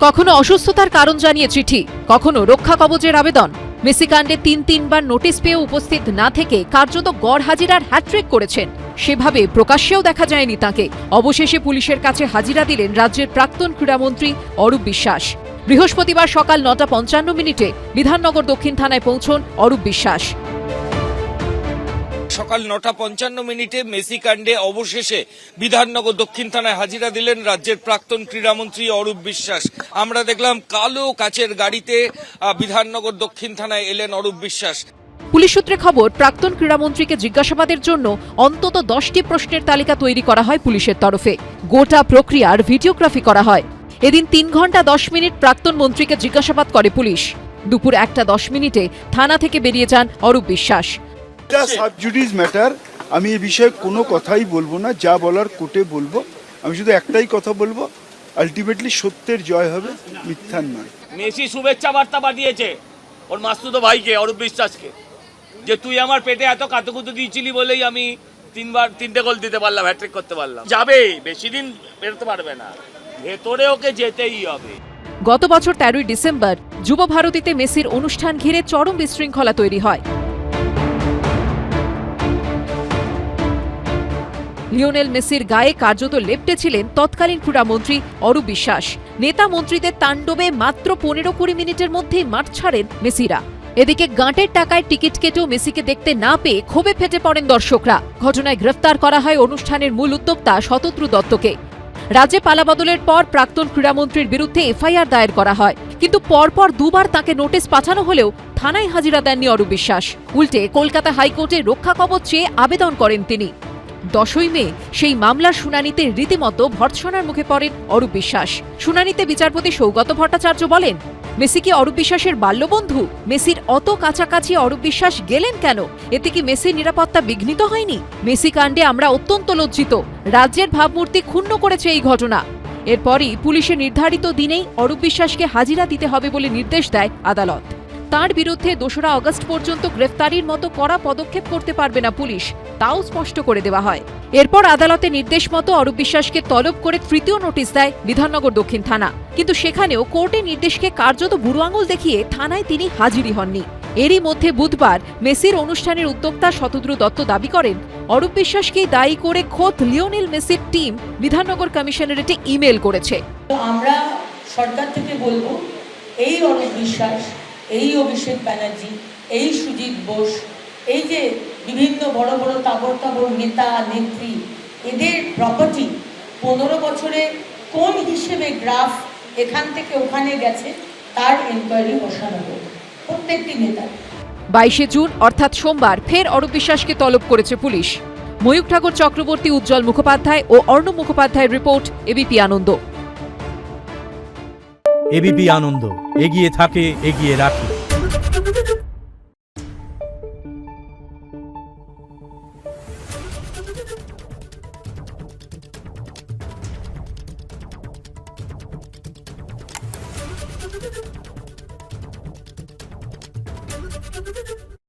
কখনো অসুস্থতার কারণ জানিয়ে চিঠি, কখনো রক্ষা কবচের আবেদন। মেসি কাণ্ডে তিনবার নোটিশ পেয়ে উপস্থিত না থেকে কার্যত গড় হাজিরার হ্যাট্রিক করেছেন। সেভাবে প্রকাশ্যেও দেখা যায়নি তাঁকে। অবশেষে পুলিশের কাছে হাজিরা দিলেন রাজ্যের প্রাক্তন ক্রীড়ামন্ত্রী অরূপ বিশ্বাস। বৃহস্পতিবার সকাল 9:55 বিধাননগর দক্ষিণ থানায় পৌঁছন অরূপ বিশ্বাস। সকাল 9:55 মেসি কাণ্ডে অবশেষে বিধাননগর দক্ষিণ থানায় হাজিরা দিলেন রাজ্যের প্রাক্তন ক্রীড়ামন্ত্রী অরূপ বিশ্বাস। আমরা দেখলাম কালো কাচের গাড়িতে বিধাননগর দক্ষিণ থানায় এলেন অরূপ বিশ্বাস। পুলিশ সূত্রে খবর, প্রাক্তন ক্রীড়ামন্ত্রীকে জিজ্ঞাসাবাদের জন্য অন্তত 10টি প্রশ্নের তালিকা তৈরি করা হয় পুলিশের তরফে। গোটা প্রক্রিয়ার ভিডিওগ্রাফি করা হয়। এদিন 3 ঘন্টা 10 মিনিট প্রাক্তন মন্ত্রীকে জিজ্ঞাসাবাদ করে পুলিশ। দুপুর 1:10 থানা থেকে বেরিয়ে যান অরূপ বিশ্বাস। এটা সাবজুডিস ম্যাটার, আমি এই বিষয়ে কোনো কথাই বলবো না। যা বলার কোর্টে বলবো। আমি শুধু একটাই কথা বলবো, আলটিমেটলি সত্যের জয় হবে, মিথ্যার নয়। মেসি শুভেচ্ছা বার্তা পাঠিয়েছে ওর মাসতুতো ভাইকে অরূপ বিশ্বাসকে, যে তুই আমার পেটে এত কাতুকুতু দিয়েছিলি বলেই আমি 3 গোল দিতে পারলাম, হ্যাট্রিক করতে পারলাম। যাবে, বেশি দিন বেরোতে পারবে না, ভেতরে ওকে যেতেই হবে। গত বছর 13ই ডিসেম্বর যুব ভারতীতে মেসির অনুষ্ঠান ঘিরে চরম বিশৃঙ্খলা তৈরি হয়। লিওনেল মেসির গায়ে কার্যত লেপ্টেছিলেন তৎকালীন ক্রীড়ামন্ত্রী অরূপ বিশ্বাস। নেতা মন্ত্রীদের তাণ্ডবে মাত্র 15-20 মিনিটের মধ্যেই মাঠ ছাড়েন মেসিরা। এদিকে গাঁটের টাকায় টিকিট কেটেও মেসিকে দেখতে না পেয়ে ক্ষোভে ফেটে পড়েন দর্শকরা। ঘটনায় গ্রেফতার করা হয় অনুষ্ঠানের মূল উদ্যোক্তা শতদ্রু দত্তকে। রাজ্যে পালাবদলের পর প্রাক্তন ক্রীড়ামন্ত্রীর বিরুদ্ধে এফআইআর দায়ের করা হয়, কিন্তু পরপর 2বার তাঁকে নোটিশ পাঠানো হলেও থানায় হাজিরা দেননি অরূপ বিশ্বাস। উল্টে কলকাতা হাইকোর্টে রক্ষা কবচ চেয়ে আবেদন করেন তিনি। 10ই মে সেই মামলার শুনানিতে রীতিমতো ভর্ৎসনার মুখে পড়েন অরূপ বিশ্বাস। শুনানিতে বিচারপতি সৌগত ভট্টাচার্য বলেন, মেসি কি অরূপ বিশ্বাসের বাল্যবন্ধু? মেসির অত কাছাকাছি অরূপ বিশ্বাস গেলেন কেন? এতে কি মেসির নিরাপত্তা বিঘ্নিত হয়নি? মেসি কাণ্ডে আমরা অত্যন্ত লজ্জিত। রাজ্যের ভাবমূর্তি ক্ষুণ্ণ করেছে এই ঘটনা। এরপরই পুলিশের নির্ধারিত দিনেই অরূপ বিশ্বাসকে হাজিরা দিতে হবে বলে নির্দেশ দেয় আদালত। তার বিরুদ্ধে 2রা আগস্ট পর্যন্ত গ্রেফতারির মতো কড়া পদক্ষেপ করতে পারবে না পুলিশ, তাও স্পষ্ট করে দেওয়া হয়। এরপর আদালতের নির্দেশ মতো অরূপ বিশ্বাসকে তলব করে 3য় নোটিশ দেয় বিধাননগর দক্ষিণ থানা। কিন্তু সেখানেও কোর্টের নির্দেশকে কার্যত বুড়ো আঙুল দেখিয়ে থানায় তিনি হাজিরই হননি। এরই মধ্যে বুধবার মেসির অনুষ্ঠানের উদ্যোক্তা শতদ্রু দত্ত দাবি করেন, অরূপ বিশ্বাসকেই দায়ী করে খোদ লিওনেল মেসির টিম বিধাননগর কমিশনারেটে ইমেল করেছে। আমরা সরকার থেকে বলবো, এই অরূপ বিশ্বাস, এই অভিষেক ব্যানার্জি, এই সুজিত বোস, এই যে বিভিন্ন বড় বড় তাবড় নেতা নেত্রী, এদের প্রপার্টি 15 বছরে কোন হিসেবে গ্রাফ এখান থেকে ওখানে গেছে তার এনকোয়ারি বসানো হোক প্রত্যেকটি নেতার। 22 জুন অর্থাৎ সোমবার ফের অরূপ বিশ্বাসকে তলব করেছে পুলিশ। ময়ূখ ঠাকুর চক্রবর্তী, উজ্জ্বল মুখোপাধ্যায় ও অর্ণব মুখোপাধ্যায়ের রিপোর্ট, এবিপি আনন্দ। এবিপি আনন্দ, এগিয়ে থাকে, এগিয়ে রাখে। Thank you.